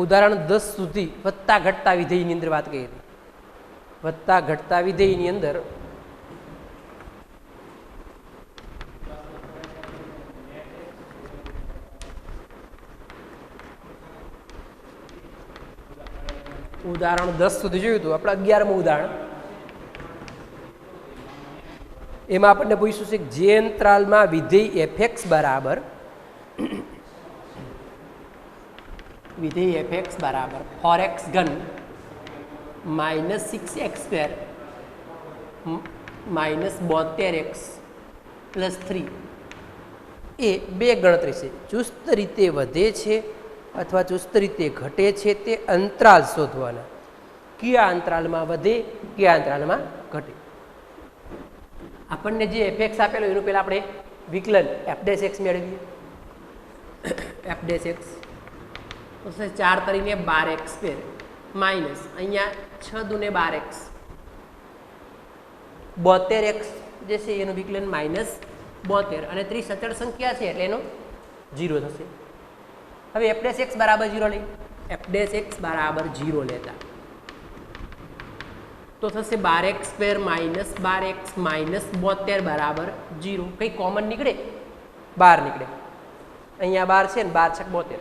ઉદાહરણ 10 સુધી વધતા ઘટતા વિધેયની અંદર વાત કરી હતી. વધતા ઘટતા વિધેયની અંદર ઉદાહરણ 10 સુધી જોયું હતું. આપણે 11મું ઉદાહરણ, એમાં આપણને પૂછ્યું છે કે જે અંતરાલમાં વિધેય fx બરાબર વિધેય fx બરાબર 4x ઘન minus 6x² minus 72x plus 3 એ બે ગણતરી છે. ચુસ્ત રીતે વધે છે અથવા ચુસ્ત રીતે ઘટે છે તે અંતરાલ શોધવાના. કયા અંતરાલમાં વધે, કયા અંતરાલમાં ઘટે. આપણને જે fx આપેલો એનું પહેલાં આપણે વિકલન f' મેળવીએ. f' તો 4 તરીને 12x² માઇનસ અહીંયા 6 દુને 12x 72x જે છે એનું વિકલન માઇનસ 72 અને 30 અચળ સંખ્યા છે એટલે એનો 0 થશે. હવે f' બરાબર 0 લઈ, f' બરાબર 0 લેતા તો થશે 12x² માઇનસ 12x માઇનસ 72 બરાબર 0. કંઈ કોમન નીકળે, 12 નીકળે. અહીંયા 12 છે ને 12 છક 72,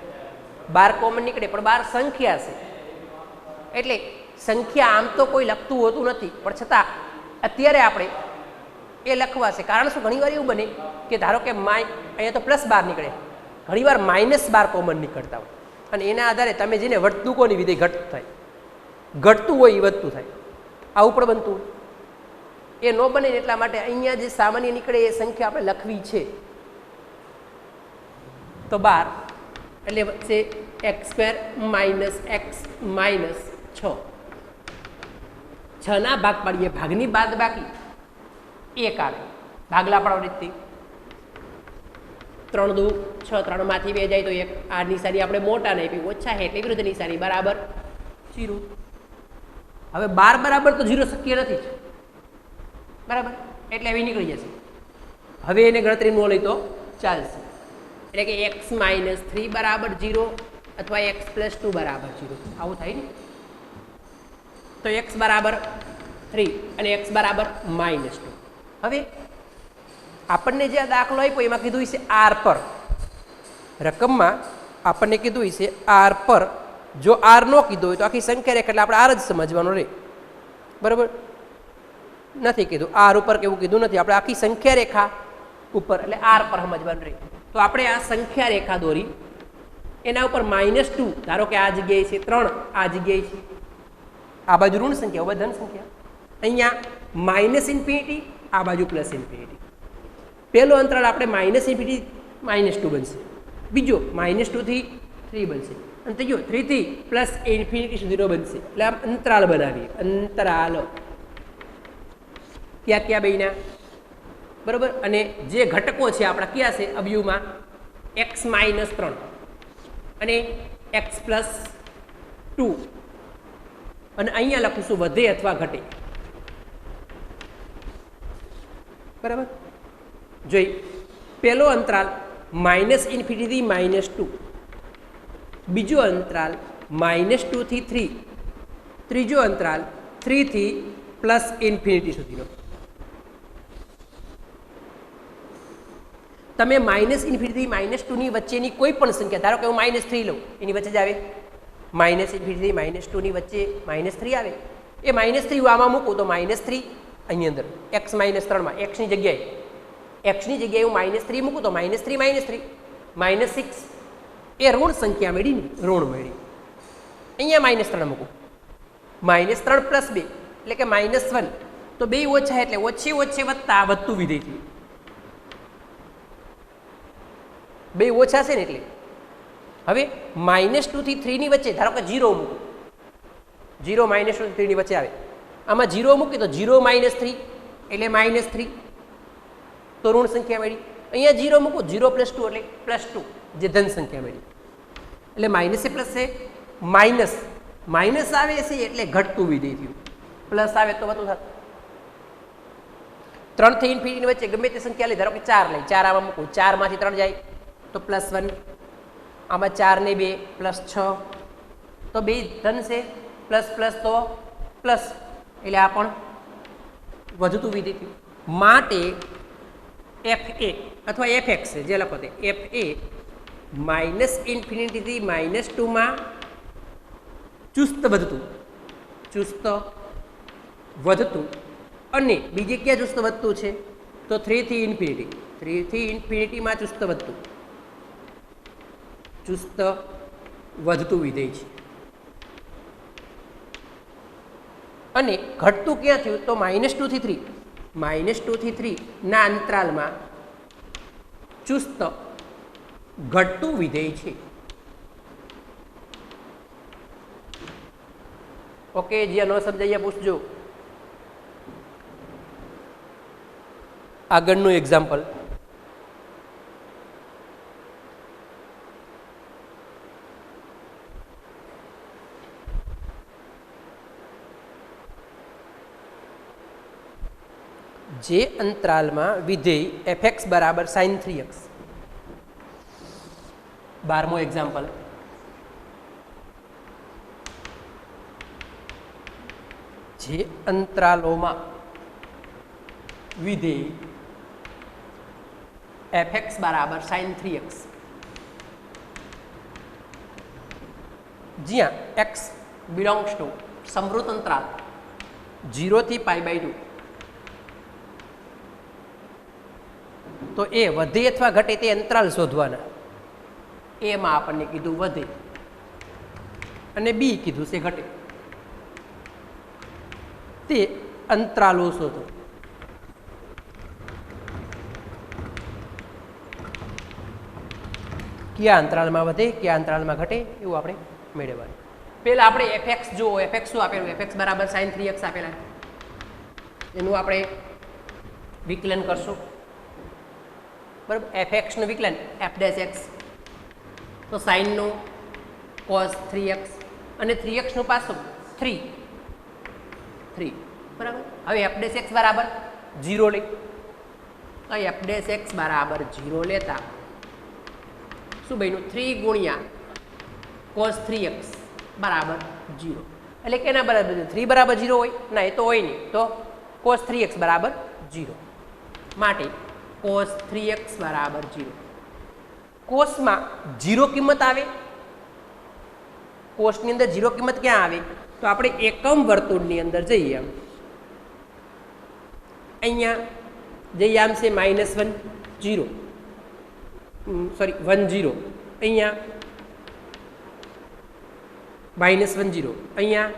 12 કોમન નીકળે પણ 12 સંખ્યા છે એટલે સંખ્યા આમ તો કોઈ લખતું હોતું નથી, પણ છતાં અત્યારે આપણે એ લખવા છે. કારણ શું, ઘણીવાર એવું બને કે ધારો કે અહીંયા તો +12 નીકળે, ઘણીવાર -12 કોમન નીકળતા હોય અને એના આધારે તમે જેને વર્તુકોની વિધેય ઘટતું થાય, ઘટતું હોય એ વધતું થાય, આવું પણ બનતું હોય. એ ન બને એટલા માટે અહીંયા જે સામાન્ય નીકળે એ સંખ્યા આપણે લખવી છે. તો 12 એટલે વચ્ચે x² માઇનસ x માઇનસ 6. 6 ના ભાગ પાડીએ, ભાગની બાદ બાકી 1 આવે, ભાગલા પાડો રીતથી 3 દુ 6, 3 માંથી 2 જાય તો 1. આ નિશાની આપણે મોટા નહીં આપી, ઓછા છે એટલે વિરુદ્ધ નિશાની બરાબર 0. હવે 12 બરાબર તો 0 શક્ય નથી જ, બરાબર, એટલે હવે નીકળી જશે. હવે એને ગણતરી ન લઈ તો ચાલશે. એટલે કે x માઇનસ 3 બરાબર 0 અથવા x પ્લસ 2 બરાબર 0, આવું થાય ને. તો x બરાબર 3 અને x બરાબર -2. હવે આપણને જે આ દાખલો આપ્યો એમાં કીધું છે r પર, રકમમાં આપણને કીધું છે r પર. જો r ન કીધું હોય તો આખી સંખ્યા રેખા એટલે આપણે r જ સમજવાનો રહે, બરાબર. નથી કીધું r ઉપર કેવું કીધું નથી, આપણે આખી સંખ્યા રેખા ઉપર એટલે r પર સમજવાનું રહે. તો આપણે આ સંખ્યા રેખા દોરી, એના ઉપર -2 ધારો કે આ જગ્યાએ છે 3, આ જગ્યાએ છે, આ બાજુ ઋણ સંખ્યા, ધન સંખ્યા. અહીંયા −∞, આ બાજુ +∞. પહેલો અંતરાલ આપણે -∞ -2 બનશે, બીજો -2 થી 3 બનશે અને ત્રીજો 3 થી +∞ સુધીનો બનશે. એટલે આમ અંતરાલ બનાવીએ, અંતરાલો ક્યાં ક્યાં બેના, બરાબર. અને જે ઘટકો છે આપણા કયા છે અવયવમાં, x -3 અને x +2. અને અહીંયા લખીશું વધે અથવા ઘટે, બરાબર. જોઈ, પહેલો અંતરાલ -∞ થી -2, બીજો અંતરાલ -2 થી 3, ત્રીજો અંતરાલ 3 થી +∞ સુધીનો. તમે -∞ થી -2 ની વચ્ચેની કોઈ પણ સંખ્યા, ધારો કે હું -3 લઉં, એની વચ્ચે જ આવે -∞ થી -2 ની વચ્ચે -3 આવે. એ -3 હું આમાં મૂકું તો -3 અહીં અંદર x -3 માં x ની જગ્યાએ હું -3 મૂકું તો -3 -6 એ ઋણ સંખ્યા મળી ને, ઋણ મળી. અહીંયા -3 મૂકું, -3 + 2 એટલે કે -1. તો 2 ઓછા એટલે ઓછે વધતા વધતું વિધેય થયું. 2 ઓછા છે ને એટલે. હવે -2 થી 3 ની વચ્ચે ધારો કે 0 મૂકું, 0 -2 થી 3 ની વચ્ચે આવે, આમાં 0 મૂકી તો 0 -3 એટલે -3, તો ઋણ સંખ્યા મળી. અહીંયા 0 મૂકું, 0 + 2 એટલે +2, જે ધન સંખ્યા મળી. એટલે માઇનસ એ પ્લસ છે, માઇનસ આવે છે એટલે ઘટતું વિધેય થયું, પ્લસ આવે તો વધુ થતું. 3 થી ∞ ની વચ્ચે ગમે તે સંખ્યા લઈ, ધારો કે 4 લઈ, 4 આમાં મૂકું, 4 માંથી 3 જાય તો +1, આમાં 4 ને 2 +6, તો બે ધન છે, પ્લસ પ્લસ તો પ્લસ, એટલે આ પણ વધતું વિધેય થયું. માટે એફ એ અથવા એફ એક્સ છે જે લખો તે એફ એ માઇનસ ઇન્ફિનિટીથી -2માં ચુસ્ત વધતું અને બીજે ક્યાં ચુસ્ત વધતું છે તો 3 થી ઇન્ફિનિટીમાં ચુસ્ત વધતું વિધેય છે. અને ઘટતું ક્યાં થયું તો -2 થી 3 ના અંતરાલમાં ચુસ્ત ઘટતું વિધેય છે. ઓકે, જે ન સમજાય પૂછજો. આગળનું એક્ઝામ્પલ, જે અંતરાલમાં વિધેય fx બરાબર sin 3x. 12મો એક્ઝામ્પલ, જે અંતરાલોમાં વિધેય fx બરાબર sin 3x, જ્યાં x બિલોંગ્સ ટુ સમૃદ્ધ અંતરાલ 0 થી π/2, તો એ વધે અથવા ઘટે તે અંતરાલ શોધવાના. એમાં આપણને કીધું વધે અને બી કીધું છે ઘટે. તે અંતરાલો શોધો. કયા અંતરાલમાં વધે કયા અંતરાલમાં ઘટે એવું આપણે મેળવવાનું. પહેલા આપણે fx જુઓ, fx શું આપેલું, fx બરાબર sin 3x આપેલા, એનું આપણે વિકલન કરશું. બરાબર, fx નું વિકલન f ડેશ x, તો sin નું cos 3x અને 3x નું પાછું 3. બરાબર, હવે f ડેશ x બરાબર 0 લઈ, તો f ડેશ x બરાબર 0 લેતા શું બન્યું, 3 ગુણ્યા cos 3x બરાબર 0. એટલે કેના બરાબર 3 બરાબર 0 હોય ના, એ તો હોય નહીં, તો cos 3x બરાબર 0. માટે cos 3x બરાબર 0. કોસમાં 0 કિંમત આવે, કોષની અંદર 0 કિંમત ક્યાં આવે તો આપણે એકમ વર્તુળની અંદર જઈએ. અહીંયા જઈએ આમ છે -1 0, સોરી 1 0, અહીંયા -1 0, અહીંયા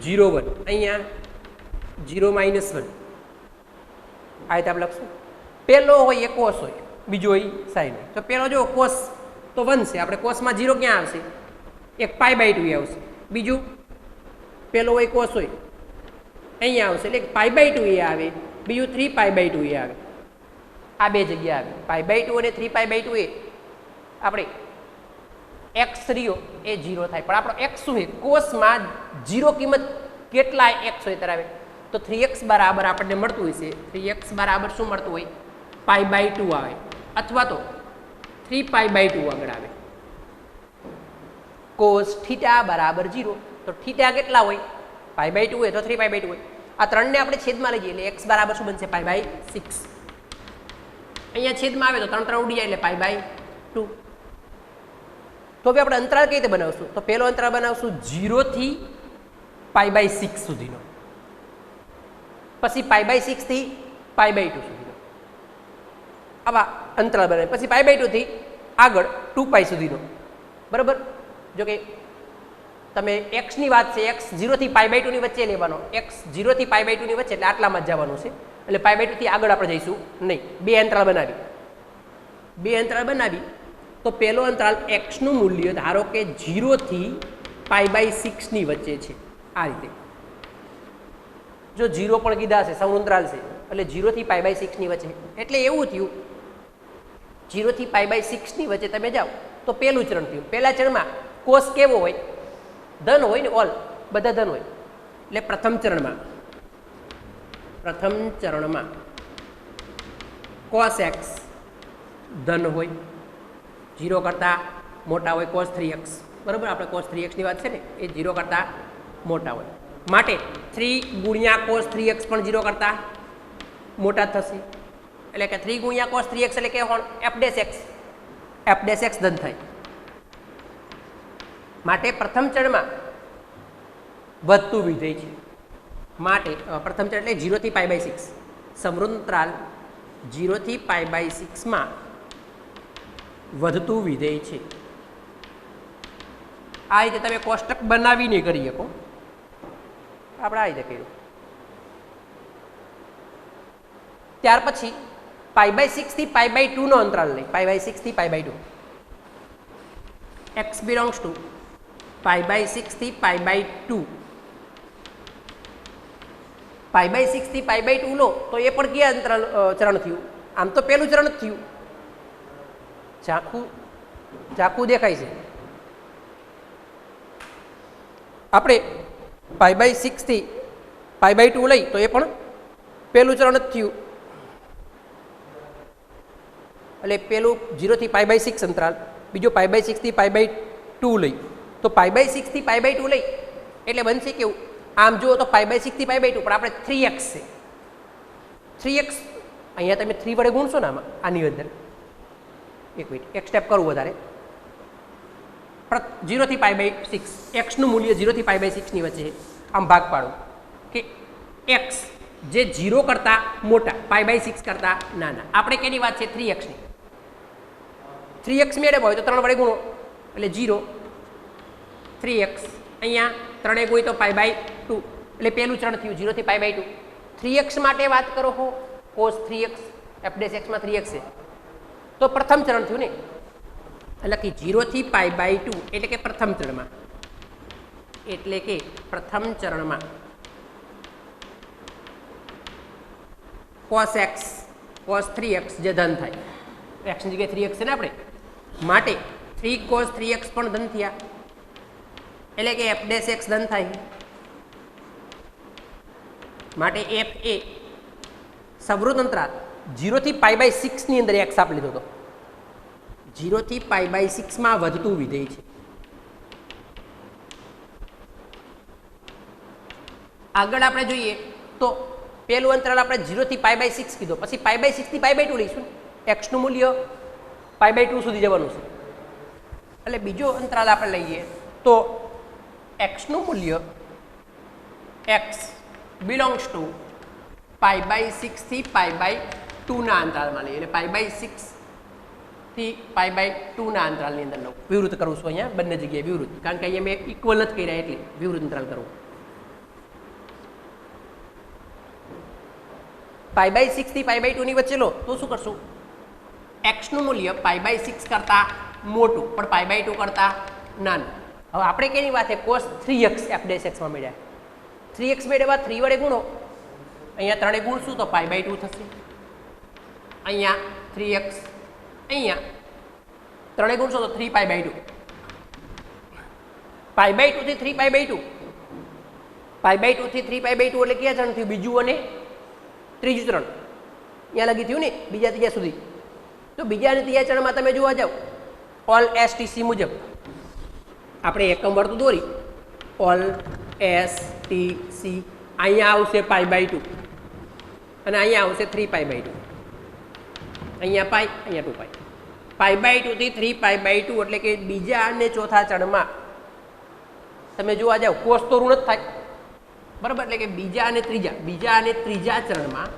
0 1, અહીંયા 0 -1. આ રીતે આપણે લખશું. પહેલો હોય એ કોસ હોય, બીજો હોય સાઈન હોય. તો પહેલો જો કોસ તો 1 છે, આપણે કોસમાં 0 ક્યાં આવશે, એક π/2 આવશે. બીજું પહેલો હોય કોસ હોય અહીંયા આવશે, એટલે π/2 એ આવે, બીજું 3π/2 એ આવે. આ બે જગ્યા આવે, π/2 અને 3π/2 એ આપણે x રહ્યો એ 0 થાય. પણ આપણો x શું છે, કોસમાં 0 કિંમત કેટલા x હોય ધરાવે, તો 3x બરાબર આપણને મળતું હોય છે, 3x બરાબર શું મળતું હોય, π/2 આવે અથવા તો 3π/2 આગળ આવે. cos થીટા બરાબર 0, તો થીટા કેટલા હોય, π/2 હોય તો 3π/2 હોય. આ ત્રણને આપણે છેદમાં લઈ જઈએ એટલે x બરાબર શું બનશે, π/6. અહીંયા છેદમાં આવે તો 3 3 ઉડી જાય એટલે π/2. તો હવે આપણે અંતરાલ કઈ રીતે બનાવશું, તો પહેલો અંતરાલ બનાવશું 0 થી π/6 સુધીનો, પછી π/6 થી π/2 સુધીનો, આવા અંતરાલ બનાવે. પછી π/2 થી આગળ 2π સુધીનો. બરાબર, જો કે તમે x ની વાત છે, x 0 થી π/2 ની વચ્ચે લેવાનો, x 0 થી π/2 ની વચ્ચે એટલે આટલામાં જ જવાનું છે, એટલે π/2 થી આગળ આપણે જઈશું નહીં. બે અંતરાલ બનાવી તો પહેલો અંતરાલ x નું મૂલ્ય ધારો કે 0 થી π/6 ની વચ્ચે છે. આ રીતે જો 0 પણ કીધા છે, સૌ અંતરાલ છે, એટલે 0 થી π/6 ની વચ્ચે, એટલે એવું થયું 0 થી π/6 ની વચ્ચે તમે જાઓ તો પહેલું ચરણ થયું. પહેલા ચરણમાં કોસ કેવો હોય, ધન હોય ને, ઓલ બધા ધન હોય. એટલે પ્રથમ ચરણમાં cos x ધન હોય, 0 કરતાં મોટા હોય cos 3x બરાબર, આપણે cos 3x ની વાત છે ને એ 0 કરતાં મોટા હોય માટે 3 ગુણ્યા cos 3x પણ 0 કરતાં મોટા થશે એટલે કે 3 ગુણ્યા cos 3x એટલે કે f ડેશ x ધન થાય માટે પ્રથમ ચણમાં વધતું વિધેય છે માટે પ્રથમ ચણ એટલે 0 થી π/6 સમૃદ્ધ અંતરાલ 0 થી π/6 માં વધતું વિધેય છે આ રીતે તમે કોષ્ટક બનાવીને કરી શકો આપણે આ રીતે કર્યું ત્યાર પછી π/6 થી π/2 નો અંતરાલ લઈ π/6 થી π/2 x belongs to π/6 થી π/2 π/6 થી π/2 લો તો એ પણ કયા અંતરાલ ચરણ થયું આમ તો પહેલું ચરણ જ થયું ઝાંખું દેખાય છે આપણે π/6 થી π/2 લઈ તો એ પણ પહેલું ચરણ જ થયું એટલે પેલું 0 થી π/6 અંતરાલ બીજો π/6 થી π/2 લઈ તો π/6 થી π/2 લઈ એટલે બનશે કેવું આમ જુઓ તો π/6 થી π/2 પણ આપણે 3x છે 3x અહીંયા તમે 3 વડે ગુણશો ને આની અંદર એક મિનિટ એક સ્ટેપ કરવું વધારે 0 થી π/6 x નું મૂલ્ય 0 થી π/6 ની વચ્ચે આમ ભાગ પાડો કે x જે 0 કરતાં મોટા π/6 કરતાં નાના આપણે કેની વાત છે 3x ની 3x મેળવ્યો હોય તો 3 વડે ગુણો એટલે 0 3x અહીંયા 3 ગુણી તો π/2 એટલે પહેલું ચરણ થયું 0 થી π/2 3x માટે વાત કરો હો cos 3x f dash x માં 3x છે તો પ્રથમ ચરણ થયું ને એટલે કે 0 થી π/2 એટલે કે પ્રથમ ચરણમાં cos x cos 3x જે ધન થાય x ની જગ્યાએ 3x છે ને આપણે માટે 3 cos 3x પણ ધન થયા એટલે કે f ડેશ x ધન થાય માટે f એ સમૃદ્ધ અંતરાલ 0 થી π/6 ની અંદર x આપ લીધો હતો 0 થી π/6 માં વધતું વિધેય છે આગળ આપણે જોઈએ તો પહેલું અંતરાલ આપણે 0 થી π/6 કીધો પછી π/6 થી π/2 લઈશું x નું મૂલ્ય π/2 સુધી જવાનું છે એટલે બીજો અંતરાલ આપણે લઈએ તો x નું મૂલ્ય x belongs to π/6 થી π/2 ના અંતરાલમાં લઈએ એટલે π/6 થી π/2 ના અંતરાલની અંદર લઉં વિવૃત કરું છું અહીંયા બંને જગ્યાએ વિવૃત કારણ કે અહીંયા મેં ઇક્વલ નથી કર્યા એટલે વિવૃત અંતરાલ કરવું π/6 થી π/2 ની વચ્ચે લો તો શું કરશું x નું મૂલ્ય π/6 કરતાં મોટું પણ π/2 કરતાં નાનું હવે આપણે કેની વાત છે cos 3x f dash x માં મળ્યા 3x મેળવ્યા 3 વડે ગુણો અહીંયા 3 ગુણશું તો π/2 થશે અહીંયા 3x અહીંયા 3 ગુણશો તો 3π/2 π/2 થી 3π/2 π/2 થી 3π/2 એટલે ક્યાં ચરણ થયું બીજું અને ત્રીજું ચરણ અહીંયા લગી થયું ને બીજા ત્રીજા સુધી તો બીજા અને ત્રીજા ચરણમાં તમે જોવા જાઓ ઓલ STC મુજબ આપણે એકમ વર્તુળ દોરી ઓલ STC અહીંયા આવશે π/2 અને અહીંયા આવશે 3π/2 અહીંયા π અહીંયા 2π π/2 થી 3π/2 એટલે કે બીજા અને ચોથા ચરણમાં તમે જોવા જાઓ કોસ તો ઋણ જ થાય બરાબર એટલે કે બીજા અને ત્રીજા ચરણમાં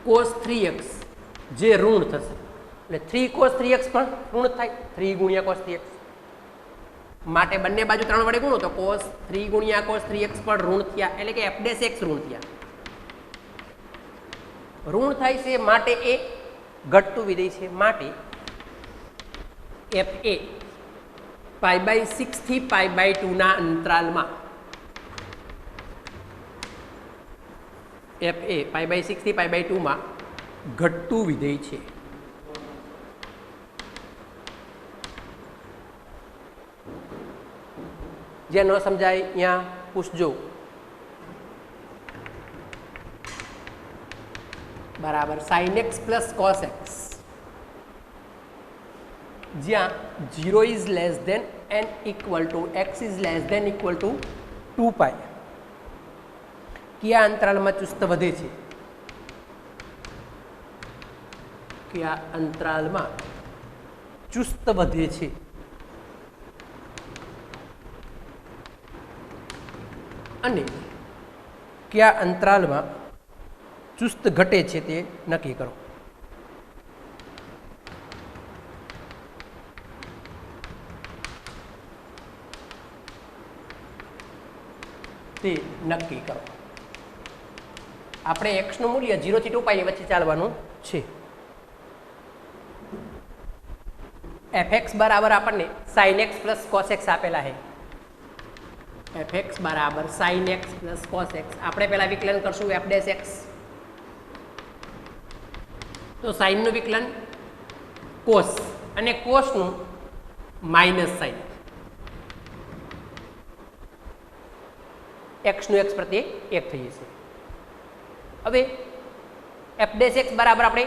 cos 3x જે ઋણ થશે એટલે 3 cos 3x પણ ઋણ થાય 3 ગુણ્યા cos 3x માટે બંને બાજુ 3 વડે ગુણો તો cos 3 ગુણ્યા cos 3x પણ ઋણ થયા એટલે કે f ડેશ x ઋણ થયા ઋણ થાય છે માટે એ ઘટતું વિધેય છે માટે f એ π/6 થી π/2 ના અંતરાલમાં f એ π/6 થી π/2 માં ઘટતું વિધેય છે જે ન સમજાય અહીંયા પૂછજો બરાબર sin x plus cos x જ્યાં 0 is less than and equal to X is less than equal to 2π કયા અંતરાલમાં ચુસ્ત વધે છે? કયા અંતરાલમાં ચુસ્ત વધે છે? અને કયા અંતરાલમાં ચુસ્ત ઘટે છે તે નક્કી કરો. તે નક્કી કરો. આપણે x નું મૂલ્ય 0 થી 2π ની વચ્ચે ચાલવાનું છે. fx બરાબર આપણને sin x plus cos x આપેલા છે. fx બરાબર sin x plus cos x. આપણે પહેલા વિકલન કરશું f ડેશ x. તો sin નું વિકલન cos અને cos નું માઇનસ sin. x નું x પ્રત્યે 1 થઈ જશે. હવે f ડેશ x બરાબર આપણે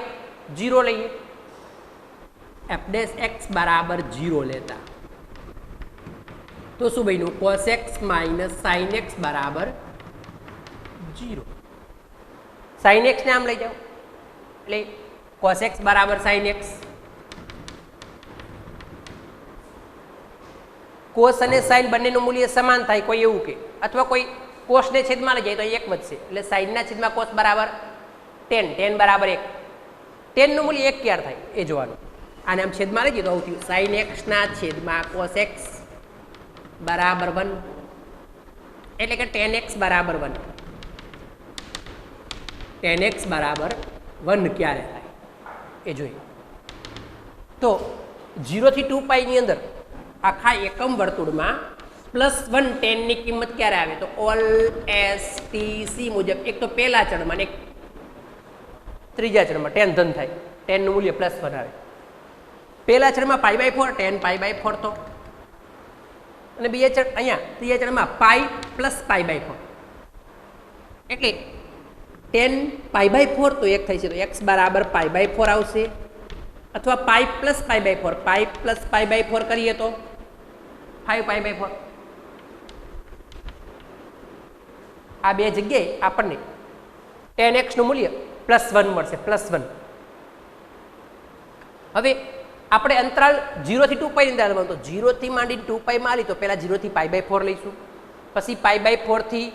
0 લઈએ. f ડેશ x બરાબર 0 લેતા તો શું બન્યું? cos x minus sin x બરાબર 0. sin x ને આમ લઈ જાઓ એટલે cos x બરાબર sin x. cos અને sin બંનેનું મૂલ્ય સમાન થાય કોઈ એવું કે, અથવા કોઈ cos ને છેદમાં લઈ જાય તો 1 વધશે એટલે sin ના છેદમાં cos બરાબર tan. tan બરાબર 1. tan નું મૂલ્ય 1 ક્યારે થાય એ જોવાનું. આને આમ છેદમાં લઈ જાય તો આવું થયું sin x ના છેદમાં cos x બરાબર 1 એટલે કે tan x બરાબર 1. tan x બરાબર 1 ક્યારે થાય એ જોઈએ. તો 0 થી 2π ની અંદર આખા એકમ વર્તુળમાં +1 tan ની કિંમત ક્યારે આવે? તો ઓલ STC મુજબ એક તો પહેલા ચડમાં અને ત્રીજા ચડમાં tan ધન થાય. tan નું મૂલ્ય +1 આવે. પહેલા ચડમાં π/4 tan π/4 તો, અને બીજા ચડ અહીંયા ત્રીજા ચડમાં π પ્લસ π/4 એટલે tan π/4 તો 1 થઈ છે તો x બરાબર π/4 આવશે, અથવા π પ્લસ π/4 π પ્લસ π/4 કરીએ તો 5π/4. આ બે જગ્યાએ આપણને tan x નું મૂલ્ય +1 મળશે. +1. હવે આપણે અંતરાલ 0 થી 2π ની અંદર તો 0 થી માંડી 2π માં લી તો પહેલા 0 થી π/4 લઈશું, પછી π/4 થી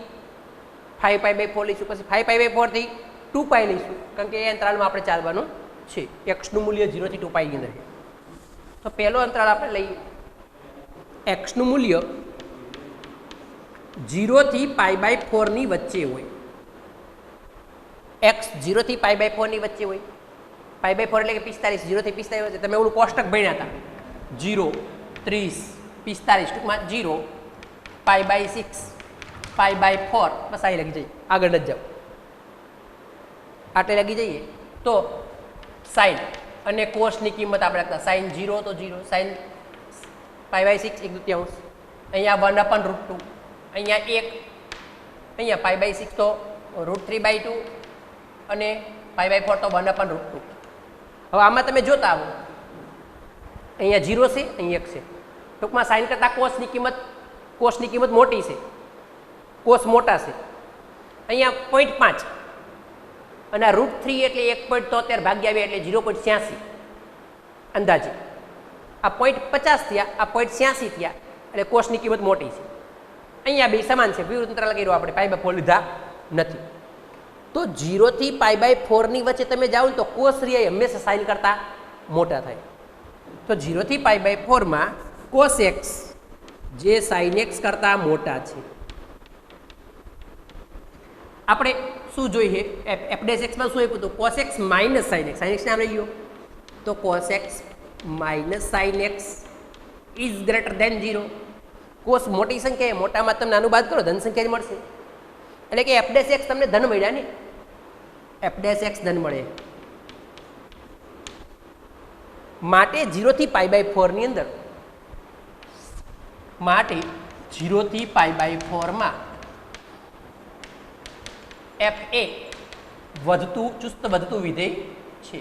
5π/4 લઈશું, પછી 5π/4 થી 2π લઈશું, કારણ કે એ અંતરાલમાં આપણે ચાલવાનું છે. x નું મૂલ્ય 0 થી 2π ની અંદર. તો પહેલો અંતરાલ આપણે લઈએ. x નું મૂલ્ય 0 થી π/4 ની વચ્ચે હોય. x 0 થી π/4 ની વચ્ચે હોય. π/4 એટલે કે 45. 0 થી 45 વચ્ચે તમે ઓલું કોષ્ટક ભણ્યા હતા 0 30 45 ટૂંકમાં 0 π/6 π/4 બસ આ લગી જઈએ. આગળ જ જાઓ આટલે લગી જઈએ તો sin અને cos ની કિંમત આપણે લખતા sin 0 તો 0 sin π/6 1/2 અહીંયા 1/√2 અહીંયા 1 અહીંયા π/6 તો √3/2 અને π/4 તો 1/√2. હવે આમાં તમે જોતા આવો અહીંયા 0 છે અહીં 1 છે. ટૂંકમાં sin કરતાં cos ની કિંમત મોટી છે. cos મોટા છે. અહીંયા 0.5 અને આ √3 એટલે 1.73 ભાગ્યા 2 એટલે 0.86 અંદાજે. આ 0.50 થયા, આ 0.86 થયા એટલે cos ની કિંમત મોટી છે. અહીંયા બે સમાન છે. વિરુદ્ધ અંતરાલ કર્યો આપણે π/4 લીધા નથી. તો 0 થી π/4 ની વચ્ચે તમે જાઓ તો cos રિયા હંમેશા sin કરતાં મોટા થાય. તો 0 થી π/4 માં cos x જે sin x કરતાં મોટા છે. આપણે શું જોઈએ? f ડેશ x માં શું આપ્યું હતું? cos x minus sin x. sin x નામ લઈ લો તો cos x minus sin x is greater than 0. cos મોટી સંખ્યા એ મોટામાં તમે નાનું બાદ કરો ધન સંખ્યા જ મળશે. એટલે કે f ડેશ x તમને ધન મળ્યા ને, f ડેશ x ધન મળે. માટે 0 થી π/4 ની અંદર માટે 0 થી π/4 માં f એ ચુસ્ત વધતું વિધેય છે.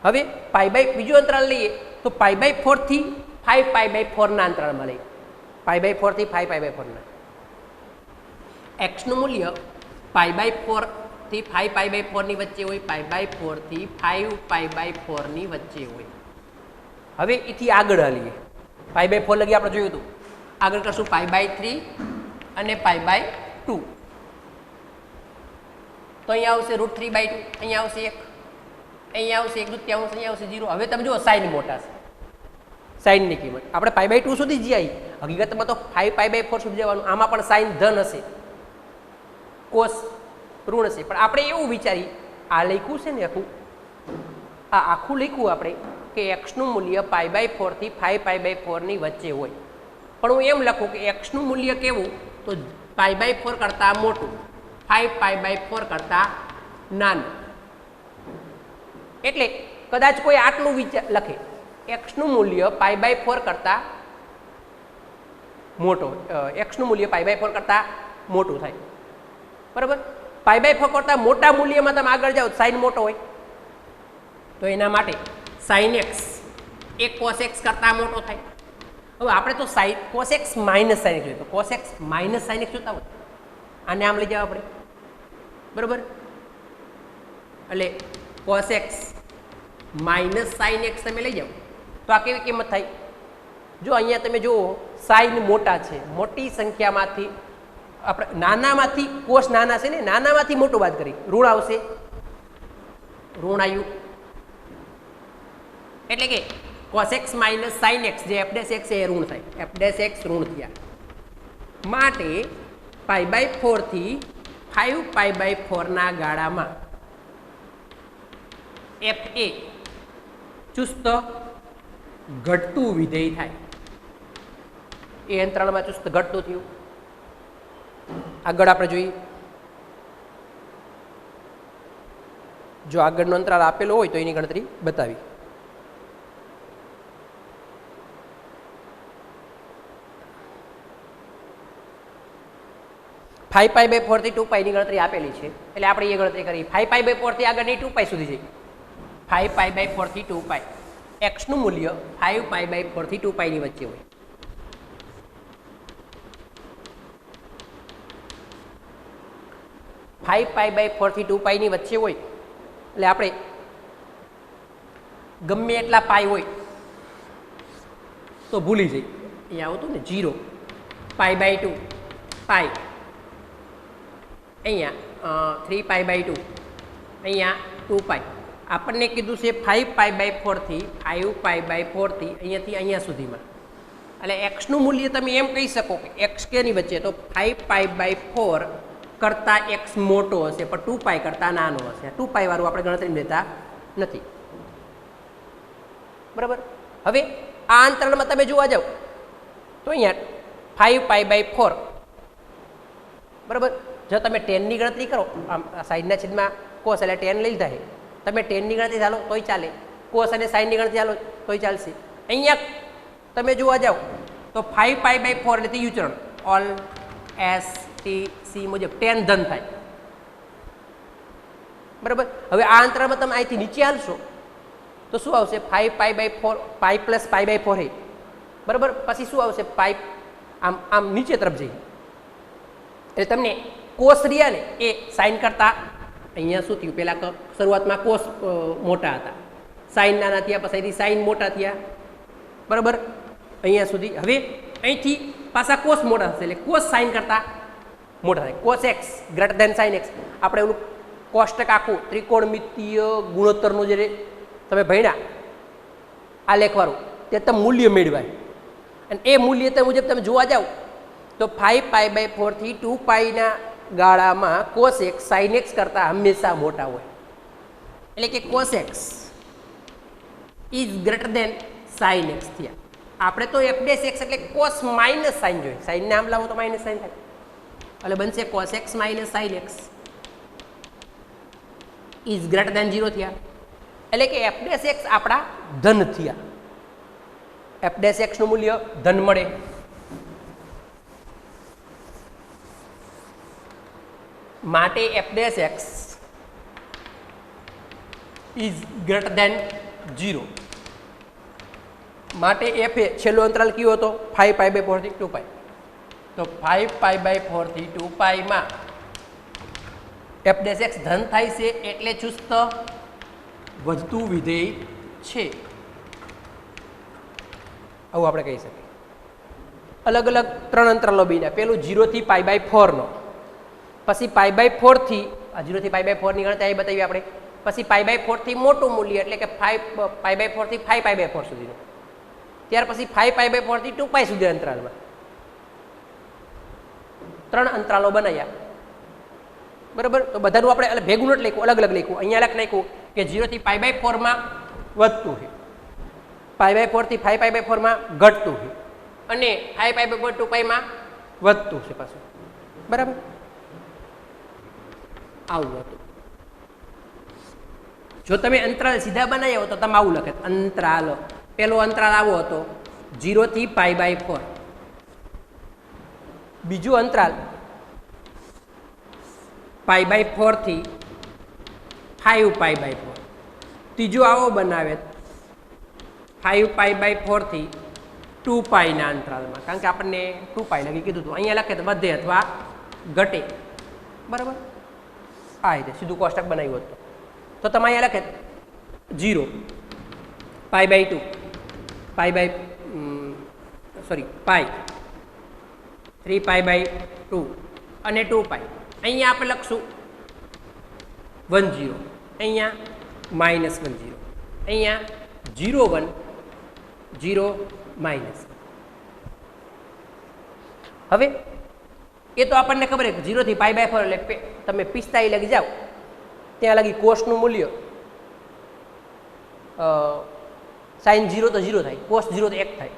હવે પાઈ બાય બીજું અંતરાલ લઈએ તો પાઈ બાય 4 થી 5 પાઈ બાય 4 ના અંતરાળમાં લઈએ. પાઈ બાય 4 થી 5 પાઈ બાય 4 ના એક્સનું મૂલ્ય પાઈ બાય 4 થી 5 પાઈ બાય 4 ની વચ્ચે હોય, પાઈ બાય 4 થી 5 પાઈ બાય 4 ની વચ્ચે હોય. હવે એથી આગળ હાલીએ. પાઈ બાય 4 લગી આપણે જોયું હતું. આગળ કરશું પાઈ બાય 3 અને પાઈ બાય 2. તો અહીંયા આવશે √3/2, અહીંયા આવશે 1, અહીંયા આવશે 1/2, અહીંયા આવશે 0. હવે તમે જુઓ સાઈન મોટા છે, સાઈનની કિંમત આપણે પાઈ બાય 2 સુધી જઈ આવી. હકીકતમાં તો 5 પાઈ બાય 4 સુધી જવાનું. આમાં પણ સાઈન ધન હશે, કોસ ઋણ હશે, પણ આપણે એવું વિચારી આ લખ્યું છે ને આખું, આ આખું લખ્યું આપણે કે એક્સનું મૂલ્ય પાઈ બાય 4 થી 5 પાઈ બાય 4 ની વચ્ચે હોય. પણ હું એમ લખું કે એક્સનું મૂલ્ય કેવું, તો પાઈ બાય 4 કરતાં મોટું, 5 પાઈ બાય 4 કરતાં નાનું. એટલે કદાચ કોઈ આટલું વિચાર લખે, એક્સનું મૂલ્ય પાઈ બાય 4 કરતાં મોટો, એક્સનું મૂલ્ય પાઈ બાય 4 કરતાં મોટું થાય. બરાબર, પાઈ બાય 4 કરતાં મોટા મૂલ્યમાં તમે આગળ જાઓ, સાઈન મોટો હોય તો એના માટે સાઈન એક્સ એ કોસ એક્સ કરતાં મોટો થાય. હવે આપણે તો sine cos x minus sine x જોઈએ, તો cos x minus sine x જોતા હોય, આને આમ લઈ જાવ આપણે. બરાબર, એટલે cos x minus sine x તમે લઈ જાઓ તો આ કેવી કિંમત થાય? જો અહીંયા તમે જુઓ સાઈન મોટા છે, મોટી સંખ્યામાંથી આપણે નાનામાંથી કોસ નાના છે ને, નાનામાંથી મોટું બાદ કરી ઋણ આવશે, ઋણ આવ્યું. એટલે કે cos x minus sin x જે f ડેશ x એ ઋણ થાય, f ડેશ x ઋણ થયા. માટે પાઈ બાય 4 થી 5 પાઈ બાય 4 ના ગાળામાં f એ ચુસ્ત ઘટતું વિધેય થાય. એ અંતરાળમાં ચુસ્ત ઘટતું થયું. આગળ આપણે જોઈએ, જો આગળનો અંતરાળ આપેલો હોય તો એની ગણતરી બતાવી. ફાઈવ પાઈ બાય 4 થી 2 પાઈની ગણતરી આપેલી છે, એટલે આપણે એ ગણતરી કરી. 5 પાઈ બાય 4 થી આગળની 2 પાઈ સુધી જઈ. 5 પાઈ બાય 4 થી 2 પાઈ, એક્સનું મૂલ્ય 5 પાઈ બાય 4 થી 2 પાઈની વચ્ચે હોય. ફાઈવ પાઈ બાય 4 થી 2 પાઈની વચ્ચે હોય એટલે આપણે ગમે એટલા પાઈ હોય તો ભૂલી જઈ. અહીંયા આવતું ને 0, પાઈ બાય 2, પાઈ, અહીંયા 3 પાઈ બાય 2, અહીંયા 2 પાઈ. આપણને કીધું છે 5 પાઈ બાય 4 થી 5 પાઈ બાય 4 થી અહીંયાથી અહીંયા સુધીમાં. એટલે એક્સનું મૂલ્ય તમે એમ કહી શકો કે એક્સ કેની વચ્ચે, તો 5 પાઈ બાય 4 કરતાં એક્સ મોટો હશે પણ 2 પાઈ કરતાં નાનો હશે. 2 પાઈ વાળું આપણે ગણતરી લેતા નથી. બરાબર, હવે આ અંતરાળમાં તમે જોવા જાઓ તો અહીંયા 5 પાઈ બાય 4, બરાબર, જો તમે 10 ની ગણતરી કરો, આમ સાઈડના છેદમાં કોસ એટલે 10 લઈ લીધા છે, તમે 10 ની ગણતરી ચાલો તોય ચાલે, કોસ અને સાઈનની ગણતરી ચાલો તોય ચાલશે. અહીંયા તમે જોવા જાઓ તો 5 પાઈ બાય 4 એટલે યુચરણ ઓલ એસ ટી સી મુજબ 10 ધન થાય. બરાબર, હવે આ અંતરાળમાં તમે અહીંથી નીચે હાલશો તો શું આવશે? 5 pi by 4, pi plus pi by 4 હે. બરાબર, પછી શું આવશે? પાઈ આમ આમ નીચે તરફ જઈ એટલે તમને કોસ રહ્યા ને એ સાઈન કરતા અહીંયા શું થયું? પહેલાં શરૂઆતમાં કોસ મોટા હતા, સાઈન નાના થયા, પછી સાઈન મોટા થયા. બરાબર, અહીંયા સુધી. હવે અહીંથી પાછા કોસ મોટા થશે એટલે કોસ સાઈન કરતા મોટા થાય. Cos x greater than sine x. આપણે ઓલું કોષ્ટક આખું ત્રિકોણમિતીય ગુણોત્તરનું જે તમે ભણ્યા આ લેખવાળું, તે તમે મૂલ્ય મેળવાય અને એ મૂલ્ય તે મુજબ તમે જોવા જાઓ તો 5 પાઈ બાય 4 થી 2 પાઈના ગાળામાં કોસ એક્સ સાઈન એક્સ કરતાં હંમેશા મોટા હોય. એટલે કે cos x is greater than sine x થયા. આપણે તો એફ ડેશ એક્સ એટલે કોસ માઇનસ સાઈન જોઈએ, સાઈનને આમ લાવો તો માઇનસ સાઈન થાય, એટલે બનશે cos x minus sine x is greater than 0 થયા. એટલે કે એફ ડેશ એક્સ આપણા ધન થયા. એફ ડેશ એક્સનું મૂલ્ય ધન મળે. માટે F dash x is greater than 0 માટે f એ છેલ્લો અંતરાલ કયો હતો 5 પાઈ બાય 4 થી 2 પાઈ તો 5 પાઈ બાય 4 થી 2 પાઈમાં f ડેશ x ધન થાય છે એટલે ચુસ્ત વધતું વિધેય છે આવું આપણે કહી શકીએ અલગ અલગ 3 અંતરાલો બન્યા પેલું 0 થી પાઈ બાય 4 નો પછી પાઈ બાય 4 થી 0 થી પાઈ બાય 4 ની ગણતરી અહીં બતાવી આપણે પછી પાઈ બાય 4 થી મોટું મૂલ્ય એટલે કે 5 પાઈ બાય 4 થી 5 પાઈ બાય 4 સુધીનું ત્યાર પછી 5 પાઈ બાય 4 થી 2 પાઈ સુધી અંતરાલમાં 3 અંતરાલો બનાવ્યા બરાબર તો બધાનું આપણે ભેગું નથી લખ્યું અલગ અલગ લખ્યું અહીંયા લખ્યું કે 0 થી પાઈ બાય 4 માં વધતું છે પાઈ બાય 4 થી 5 પાઈ બાય 4 માં ઘટતું છે અને 5 પાઈ બાય 4 2 પાઈ માં વધતું છે પાછું બરાબર આવું હતું જો તમે અંતરાલ સીધા બનાવ્યા હો તો તમે આવું લખે અંતરાલ પેલો અંતરાલ આવો હતો 0 થી પાઈ બાય 4 બીજું અંતરાલ પાઈ બાય 4 થી 5 પાઈ બાય 4 ત્રીજો આવો બનાવે 5 પાઈ બાય 4 થી 2 પાઈના અંતરાલમાં કારણ કે આપણને 2 પાઈ લગી કીધું હતું અહીંયા લખે તો વધે અથવા ઘટે બરાબર આ રીતે સીધું કોષ્ટક બનાવ્યું હતું તો તમે અહીંયા લખે 0 pi by 2 pi by pi 3 pi by 2 અને 2 પાઈ અહીંયા આપણે લખશું 1 0 અહીંયા -1 0 અહીંયા 0 1 0 માઇનસ હવે એ તો આપણને ખબર છે 0 થી પાઈ બાય 4 એટલે તમે 45 લગી જાઓ ત્યાં લગી કોસનું મૂલ્ય સાઇન 0 તો 0 થાય કોસ 0 તો 1 થાય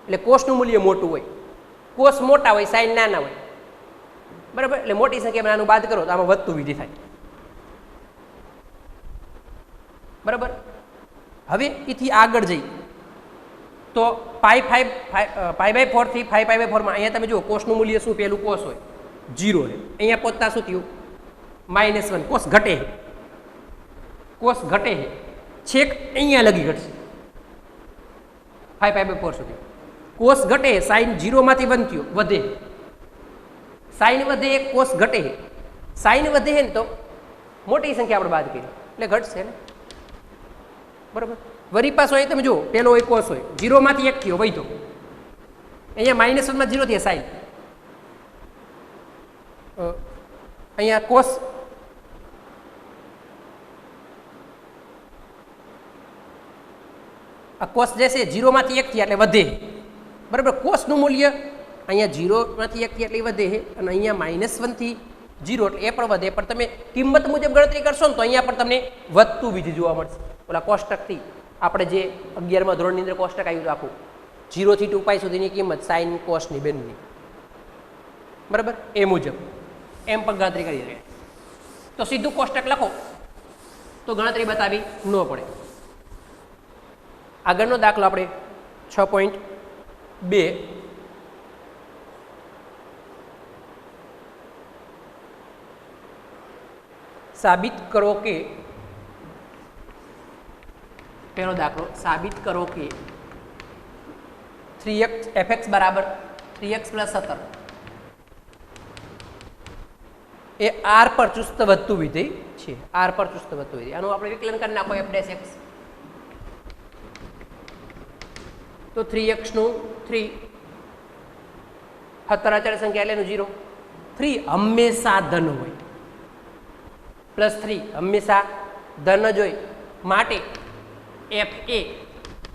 એટલે કોસનું મૂલ્ય મોટું હોય કોસ મોટા હોય સાઇન નાના હોય બરાબર એટલે મોટી સંખ્યામાં નાનું બાદ કરો તો આમાં વધતું વિધિ થાય બરાબર હવે એથી આગળ જઈ તો પાઈ બાય 4 થી 5 પાઈ બાય 4 માં અહીંયા તમે જુઓ કોસનું મૂલ્ય શું પેલું કોસ હોય 0 છે અહીંયા પહોંચતા શું થયું -1 કોસ ઘટે છે છેક અહીંયા લગી ઘટશે 5 પાઈ બાય 4 સુધી કોસ ઘટે સાઇન 0 માંથી 1 થયો વધે સાઇન વધે કોસ ઘટે સાઇન વધે ને તો મોટી સંખ્યા આપણે બાદ કરી એટલે ઘટશે ને બરાબર વરી પાછો અહીં તમે જુઓ પેલો હોય કોસ હોય 0 માંથી 1 થયો વૈધો અહીંયા -1 માં 0 થયા સાઇન અહીંયા કોસ આ કોસ જે છે 0 માંથી 1 થયા એટલે વધે બરાબર કોસનું મૂલ્ય અહીંયા 0 માંથી 1 થયા એટલે વધે અને અહીંયા -1 થી 0 એટલે એ પણ વધે પણ તમે કિંમત મુજબ ગણતરી કરશો ને તો અહીંયા પણ તમને વધતું વિધિ જોવા મળશે ઓલા કોષ્ટકથી આપણે જે 11મા ધોરણની અંદર કોષ્ટક આવ્યું આખું 0 થી 2 પાઈ સુધીની કિંમત સાઇન કોસની બેનની બરાબર એ મુજબ એમ પણ ગણતરી કરી રહ્યા તો સીધું કોષ્ટક લખો તો ગણતરી બતાવી ન પડે આગળનો દાખલો આપણે 6.2 સાબિત કરો કે પહેલો દાખલો સાબિત કરો કે 3x fx બરાબર 3x + 17 એ r પર ચુસ્ત વધતું વિધેય છે r પર ચુસ્ત વધતું વિધેય આનું આપણે વિકલન કરી નાખો f ડેશ x તો 3x નું 3 17 અચળ સંખ્યા એટલે એનું 0 3 હંમેશા ધન હોય +3 હંમેશા ધન જ હોય માટે f એ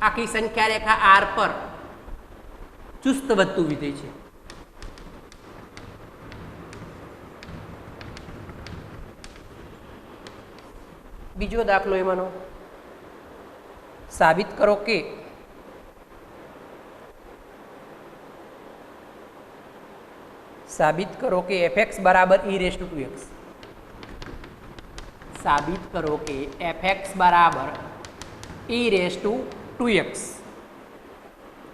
આખી સંખ્યા રેખા r પર ચુસ્ત વધતું વિધેય છે બીજો દાખલો એમાંનો સાબિત કરો કે fx બરાબર e⁻²x સાબિત કરો કે fx બરાબર e⁻²x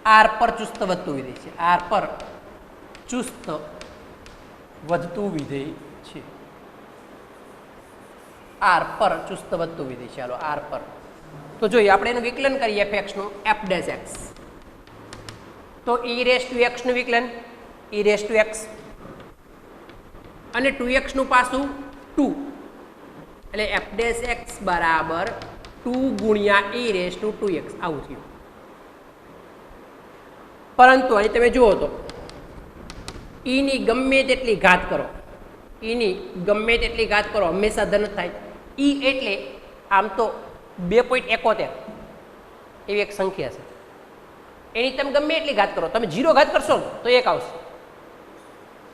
r પર ચુસ્ત વધતું વિધેય છે r પર ચુસ્ત વધતું વિધેય છે r પર ચુસ્ત વધતું વિધેય ચાલો r પર તો જોઈએ આપણે એનું વિકલન કરીએ fxનું f ડેશ x તો e રેસ ટુ x નું વિકલન e રેસ ટુ x અને 2x નું પાછું 2 એટલે f ડેશ x બરાબર 2 ગુણ્યા e રેસ ટુ 2x આવું થયું. પરંતુ અહીં તમે જુઓ તો e ની ગમે તેટલી ઘાત કરો, e ની ગમે તેટલી ઘાત કરો હંમેશા ધન થાય. e એટલે આમ તો 2.71 એવી એક સંખ્યા છે, એની તમે ગમે એટલી ઘાત કરો, તમે 0 ઘાત કરશો તો 1 આવશે,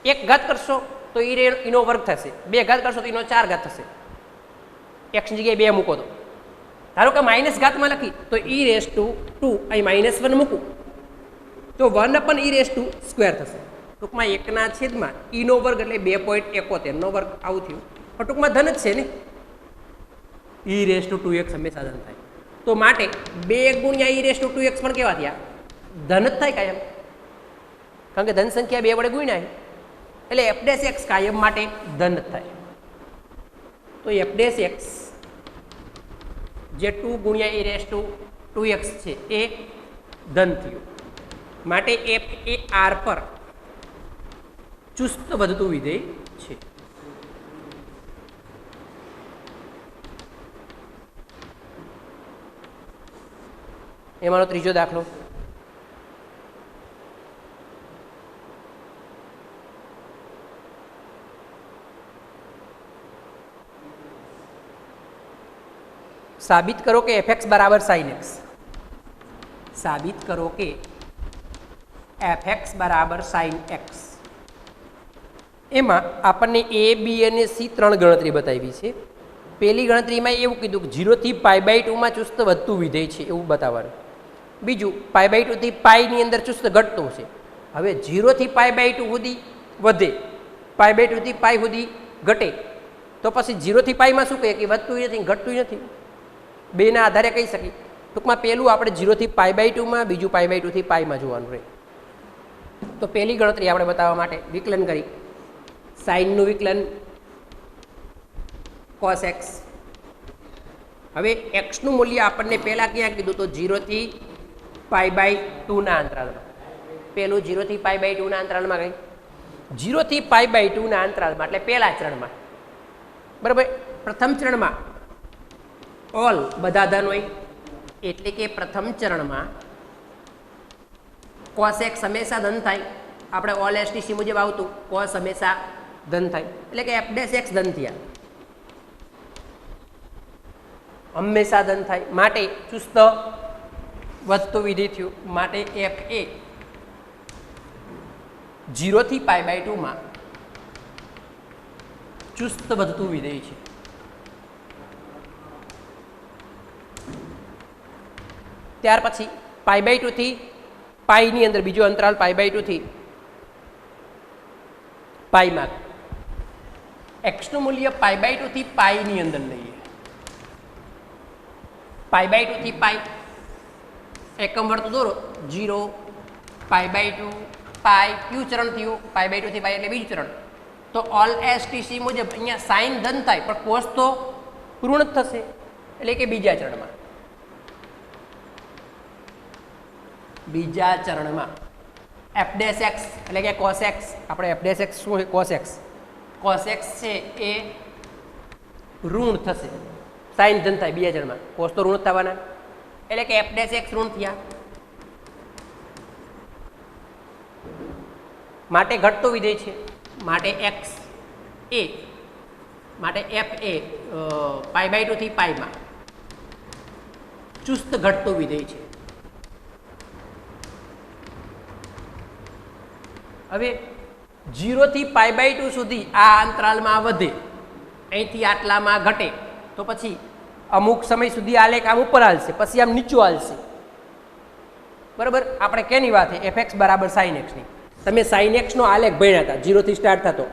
1 ઘાત કરશો તો એનો વર્ગ થશે, 2 ઘાત કરશો તો એનો 4 ઘાત થશે. x ની જગ્યાએ 2 મૂકો તો ધારો કે માઇનસ ઘાતમાં લખી તો e રેસ ટુ 2 અહીં -1 મૂકું તો 1/e રેસ ટુ સ્ક્વેર થશે. ટૂંકમાં 1ના છેદમાં e નો વર્ગ એટલે 2.71 નો વર્ગ આવું થયું. પણ ટૂંકમાં ધન જ છે ને, e રેસ ટુ 2x હંમેશા ધન થાય. તો માટે 2 ગુણ્યા e રેસ ટુ 2x પણ કેવા થયા? ધન જ થાય કાયમ, કારણ કે ધન સંખ્યા 2 વડે ગુણ્યા એટલે f ડેશ x કાયમ માટે ધન જ થાય. તો f ડેશ x જે 2 ગુણ્યા e રેસ ટુ 2x છે એ ધન થયું. માટે f એ r પર ચુસ્ત વધતું વિધેય છે. એમાંનો ત્રીજો દાખલો સાબિત કરો કે fx બરાબર sin x. સાબિત કરો કે fx બરાબર sin x. એમાં આપણને a b અને c 3 ગણતરી બતાવી છે. પહેલી ગણતરીમાં એવું કીધું કે 0 થી π/2 માં ચુસ્ત વધતું વિધેય છે એવું બતાવવાનું. બીજું π/2 થી π ની અંદર ચુસ્ત ઘટતું છે. હવે 0 થી π/2 સુધી વધે, π/2 થી π સુધી ઘટે, તો પછી 0 થી π માં શું કહીએ કે વધતું નથી ઘટતું નથી, બેના આધારે કહી શકીએ. ટૂંકમાં પહેલું આપણે 0 થી π/2 માં, બીજું π/2 થી π માં જોવાનું રહે. તો પહેલી ગણતરી આપણે બતાવવા માટે વિકલન કરી, સાઇનનું વિકલન cos x. હવે x નું મૂલ્ય આપણને પહેલાં ક્યાં કીધું તો 0 થી π/2 ના અંતરાલમાં. પહેલું 0 થી π/2 ના અંતરાલમાં ગઈ, 0 થી π/2 ના અંતરાલમાં એટલે પહેલા ચરણમાં, બરાબર. પ્રથમ ચરણમાં ઓલ બધા ધન હોય, એટલે કે પ્રથમ ચરણમાં cos x હંમેશા ધન થાય. આપણે ઓલ STC મુજબ આવતું cos હંમેશા ધન થાય, એટલે કે f ડેશ x ધન થયા, હંમેશા ધન થાય. માટે ચુસ્ત વધતું વિધેય થયું. માટે f એ 0 થી π/2 માં ચુસ્ત વધતું વિધેય છે. ત્યાર પછી π/2 થી π ની અંદર બીજો અંતરાલ π/2 થી π માં x નું મૂલ્ય π/2 થી π ની અંદર લઈએ. π/2 થી π એકમ વર્તુળ દોરો, 0 π/2 π કયું ચરણ થયું? π/2 થી π એટલે બીજું ચરણ. તો ઓલ STC મુજબ અહીંયા સાઇન ધન થાય પણ કોસ તો ઋણ થશે, એટલે કે બીજા ચરણમાં. બીજા ચરણમાં f ડેશ x એટલે કે cos x, આપણે f ડેશ x શું છે? cos x. cos x છે એ ઋણ થશે, સાઇન ધન થાય બીજા ચરણમાં, કોસ તો ઋણ થવાના, એટલે કે f ડેશ x ઋણ થયા. માટે ઘટતો વિધેય છે. માટે x એ માટે f એ π/2 થી π માં ચુસ્ત ઘટતો વિધેય છે. હવે 0 થી π/2 સુધી આ અંતરાલમાં વધે, અહીંથી આટલામાં ઘટે, તો પછી અમુક સમય સુધી આલેખ આમ ઉપર હાલશે, પછી આમ નીચું હાલશે, બરાબર. આપણે કેની વાત છે? fx બરાબર sin x ની. તમે sin x નો આલેખ ભણ્યા હતા, 0 થી સ્ટાર્ટ થતો,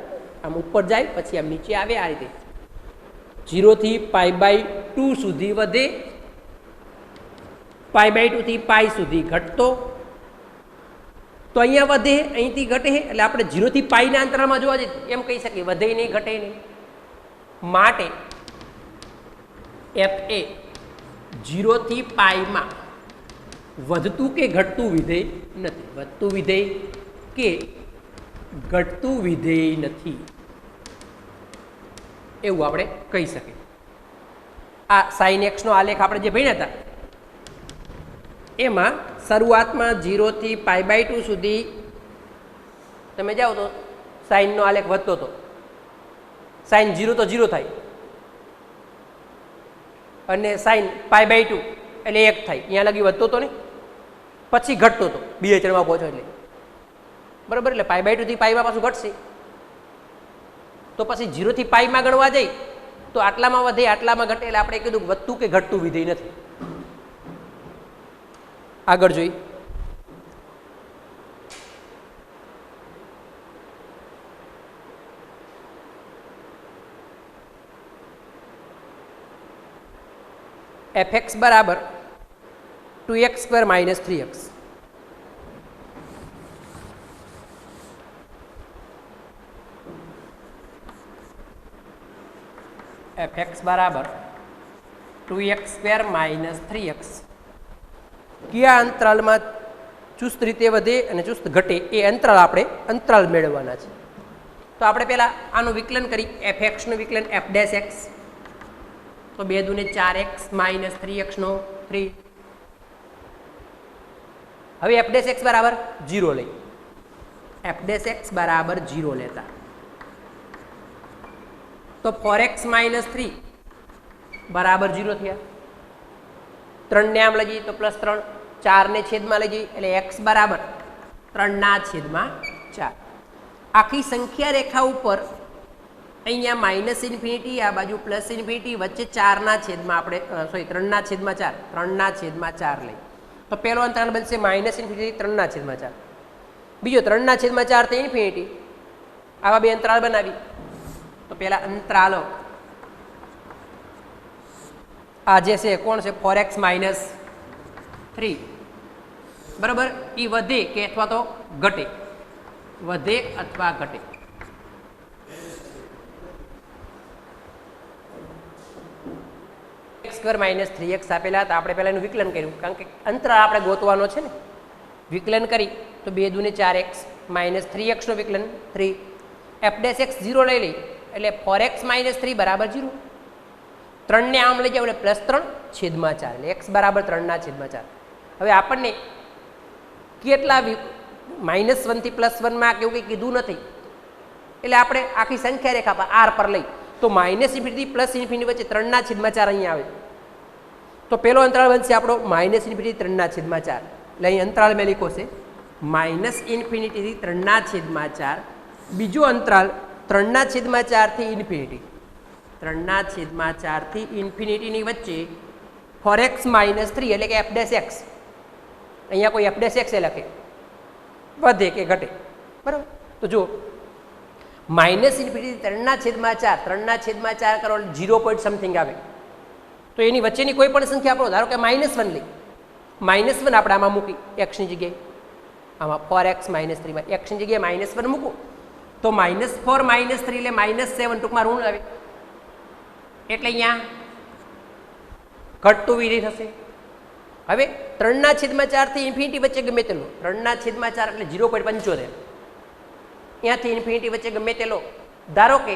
આમ ઉપર જાય પછી આમ નીચે આવે, આ રીતે 0 થી π/2 સુધી વધે, π/2 થી π સુધી ઘટતો, તો અહીંયા વધે, અહીંથી ઘટે, એટલે આપણે 0 થી π ના અંતરાલમાં જોવા જઈએ એમ કહી શકીએ વધે નહીં ઘટે નહીં. માટે f એ 0 થી પાઈમાં વધતું કે ઘટતું વિધેય નથી, વધતું વિધેય કે ઘટતું વિધેય નથી એવું આપણે કહી શકીએ. આ sin x નો આલેખ આપણે જે ભણ્યા હતા એમાં શરૂઆતમાં 0 થી π/2 સુધી તમે જાઓ તો sin નો આલેખ વધતો હતો. sin 0 તો 0 થાય અને sin π/2 એટલે 1 થાય, અહીંયા લગી વધતો હતો ને, પછી ઘટતો હતો બીજે ચરણમાં પહોંચો એટલે, બરાબર. એટલે π/2 થી પાઈમાં પાછું ઘટશે, તો પછી 0 થી પાઈમાં ગણવા જઈ તો આટલામાં વધે આટલામાં ઘટે, એટલે આપણે કીધું વધતું કે ઘટતું વિધેય નથી. આગળ જોઈ fx બરાબર 2x² - 3x. fx બરાબર 2x² - 3x કયા અંતરાલમાં ચુસ્ત રીતે વધે અને ચુસ્ત ઘટે એ અંતરાલ આપણે અંતરાલ મેળવવાના છે. તો આપણે પહેલાં આનું વિકલન કરી, fx નું વિકલન f'(x) તો 2 દૂને 4x - 3x નો 3. હવે f'(x) બરાબર 0 લઈ, f'(x) બરાબર 0 લેતા તો 4x - 3 બરાબર 0 થયા. 3 ને આમ લઈ જઈએ તો +3, 4 ને છેદમાં લઈ જઈએ એટલે x બરાબર 3/4. આખી સંખ્યા રેખા ઉપર અહીંયા -∞ આ બાજુ +∞, વચ્ચે 4/છેદમાં આપણે 3/4, 3/4 લઈ તો પહેલો અંતરાલ બનશે -∞ 3/4, બીજો 3/4 થી ∞. આવા બે અંતરાલ બનાવી તો પેલા અંતરાલો આ જે છે કોણ છે 4x - 3, બરાબર. એ વધે કે અથવા તો ઘટે, વધે અથવા ઘટે. x² - 3x આપેલા હતા, આપણે પહેલા એનું વિકલન કર્યું કારણ કે અંતરાલ આપણે ગોતવાનો છે ને. વિકલન કરી તો 2 દૂને 4x - 3x નું વિકલન 3. f'(x) 0 લઈ લઈ એટલે 4x - 3 બરાબર 0. 3 ને આમ લઈ જાવ એટલે +3/4 એટલે x બરાબર 3/4. હવે આપણને કેટલા -1 થી +1 કેવું કંઈ કીધું નથી, એટલે આપણે આખી સંખ્યા રેખા પર r પર લઈ તો -∞ થી +∞ વચ્ચે 3/4 અહીંયા આવે તો પેલો અંતરાલ બનશે આપણો -∞ થી 3/4. એટલે અહીં અંતરાલ મેં લખ્યો છે -∞ થી 3/4. બીજો અંતરાલ 3/4 થી ∞, 3/4 થી ∞ ની વચ્ચે 4x - 3 એટલે કે f'(x) અહીંયા કોઈ f'(x) એ લખે વધે કે ઘટે, બરાબર. તો જો -∞ થી 3/4, 3/4 કરો 0 પોઈન્ટ સમથિંગ આવે તો એની વચ્ચેની કોઈ પણ સંખ્યા આપણો ધારો કે -1 લઈ, -1 આપણે આમાં મૂકી x ની જગ્યાએ, આમાં 4x - 3 માં x ની જગ્યાએ -1 મૂકો તો -4 - 3 એટલે -7 ટૂંકમાં ઋણ આવે એટલે અહીંયા ઘટતું વિધેય થશે. હવે 3/4 થી ∞ વચ્ચે ગમે તે લો, 3/4 એટલે 0.75, ત્યાંથી ∞ વચ્ચે ગમે તે લો, ધારો કે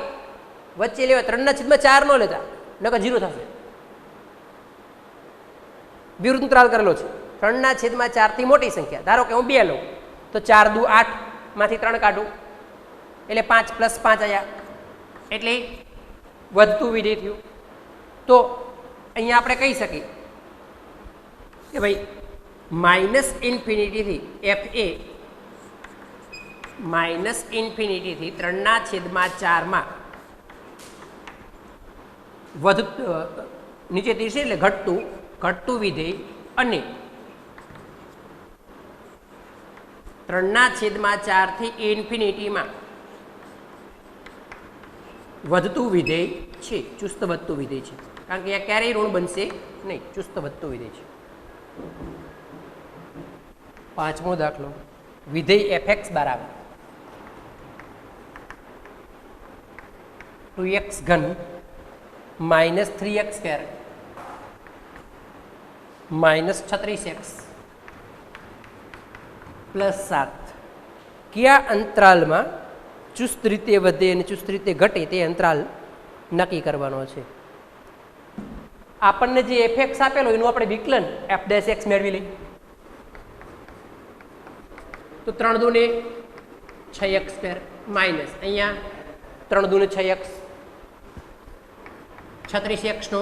વચ્ચે લેવા 3/4 નો લેતા નકર 0 થશે. વિરુદ્ધ અંતરાલ કરેલો છે 3/4 થી મોટી સંખ્યા, ધારો કે હું 2 લઉં તો 4 દુ 8 માંથી 3 કાઢું એટલે 5 + 5 આવ્યા એટલે વધતું વિધેય થયું. તો અહીંયા આપણે કહી શકીએ કે ભાઈ -∞ થી fa -∞ થી 3/4 માં નીચે તીર છે એટલે ઘટતું વિધેય અને 3/4 થી ∞ માં વધતું વિધેય છે, ચુસ્ત વધતું વિધેય છે, કારણ કે આ ક્યારેય ઋણ બનશે નહીં, ચુસ્ત વધતું વિધેય છે. પાંચમો દાખલો, વિધેય f(x) બરાબર 2x³ - 3x². Minus 36x plus 7 કયા અંતરાલમાં ચુસ્ત રીતે વધે અને ચુસ્ત રીતે ઘટે તે અંતરાલ નક્કી કરવાનો છે. આપણને જે એફએક્સ આપેલો એનું આપણે વિકલન એફ ડેશ એક્સ મેળવી લઈએ. તો 3 દૂને 6x² માઇનસ અહીંયા 3 દૂને 6x 36x નો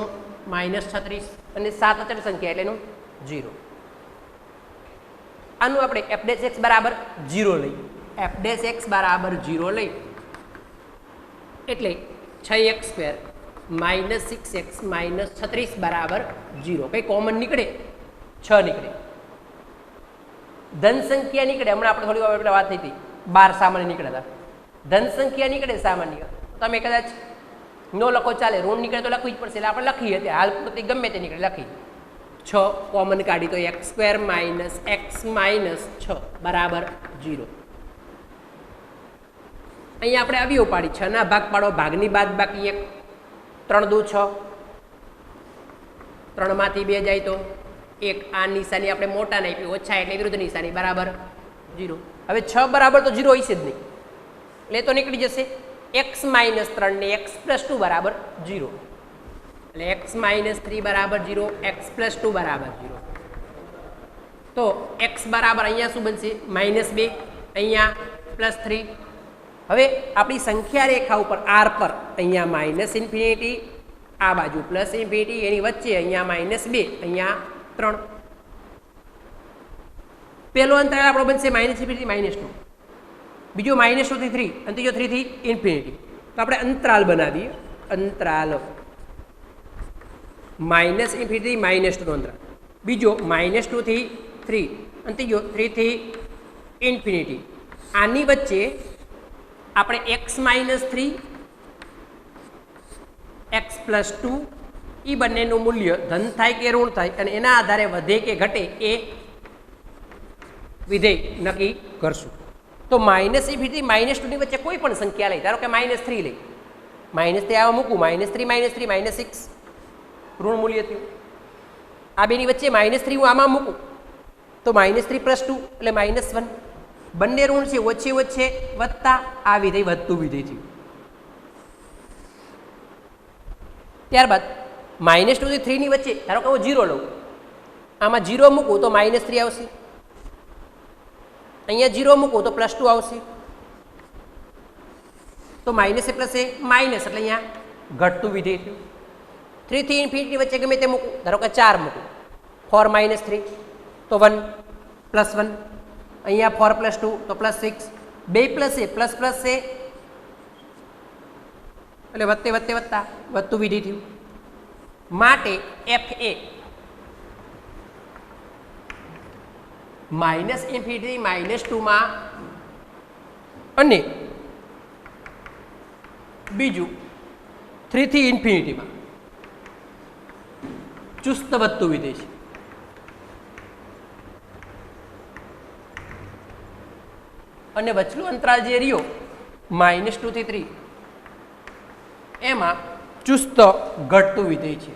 માઇનસ 36 અને 7 અચળ સંખ્યા એટલે એનું 0. આનું આપણે એફ ડેશ એક્સ બરાબર 0 લઈએ. એફ ડેશ એક્સ બરાબર 0 લઈ એટલે 6x² માઇનસ 6x માઇનસ 36 બરાબર 0. કંઈ કોમન નીકળે 6 નીકળે. ધન સંખ્યા નીકળે. હમણાં આપણે થોડી વાર પહેલા વાત થઈ હતી 12 સામાન્ય નીકળ્યા હતા. ધન સંખ્યા નીકળે સામાન્ય. તમે કદાચ નો લખો ચાલે, ઋણ નીકળે તો લખવી જ પડશે એટલે આપણે લખીએ. હાલ પૂરતી ગમે તે નીકળે લખી. 6 કોમન કાઢી તો x² માઇનસ x માઇનસ 6 બરાબર 0. અહીંયા આપણે અવયવ પાડી 6 ના ભાગ પાડો, ભાગની બાદ બાકી 1, 3 દુ 6, 3 માંથી 2 જાય તો 1. આ નિશાની આપણે મોટા ને આપી, ઓછા એટલે વિરુદ્ધ નિશાની બરાબર 0. હવે 6 બરાબર તો 0 હશે જ નહીં એટલે તો નીકળી જશે. x માઇનસ 3 ને x પ્લસ 2 બરાબર 0 એટલે x માઇનસ 3 બરાબર 0, x પ્લસ 2 બરાબર 0. તો x બરાબર અહીંયા શું બનશે? -2, અહીંયા +3. હવે આપણી સંખ્યા રેખા ઉપર r પર અહીંયા માઇનસ ઇન્ફિનિટી, આ બાજુ પ્લસ ઇન્ફિનિટી, એની વચ્ચે અહીંયા -2, અહીંયા 3. પહેલો અંતરાલ આપણો બનશે -ઇન્ફિનિટી -2, બીજો -2 થી 3 અને ત્રીજો 3 થી ઇન્ફિનિટી. તો આપણે અંતરાલ બનાવીએ. અંતરાલ -ઇન્ફિનિટી -2 નો અંતરાલ, બીજો -2 થી 3 અને ત્રીજો 3 થી ઇન્ફિનિટી. આની વચ્ચે આપણે x -3 x પ્લસ 2 એ બંનેનું મૂલ્ય ધન થાય કે ઋણ થાય અને એના આધારે વધે કે ઘટે એ વિધેય નક્કી કરશું. તો -ઇન્ફિનિટી -2 ની વચ્ચે કોઈ પણ સંખ્યા લઈ, ધારો કે -3 લઈ, -3 આવા મૂકું, -3 -6 ઋણ મૂલ્ય થયું. આ બેની વચ્ચે -3 હું આમાં મૂકું તો -3 પ્લસ 2 એટલે -1. બંને ઋણ છે, વચ્ચે વચ્ચે વધતા આ વિધેય વધતું વિધેય થયું. ત્યારબાદ -2 થી 3 ની વચ્ચે ધારો કે હું 0 લઉં, આમાં 0 મૂકું તો -3 આવશે, અહીંયા 0 મૂકું તો +2 આવશે. તો માઇનસ એ પ્લસ એ માઇનસ એટલે અહીંયા ઘટતું વિધેય થયું. 3 થી ઇન્ફિનિટી વચ્ચે ગમે તે મૂકું, ધારો કે 4 મૂકું, 4 - 3 તો 1 +1, અહીંયા 4 + 2 તો +6, 2 + a એટલે વધતે વધતે વધતા વધતું વિધેય થયું. માટે f એ -ઇન્ફિનિટી -2 માં અને બીજું 3 થી ઇન્ફિનિટીમાં ચુસ્ત વધતું વિધેય છે. અને વચલું અંતરાલ જે રહ્યો -2 થી 3 એમાં ચુસ્ત ઘટતું વિધેય છે.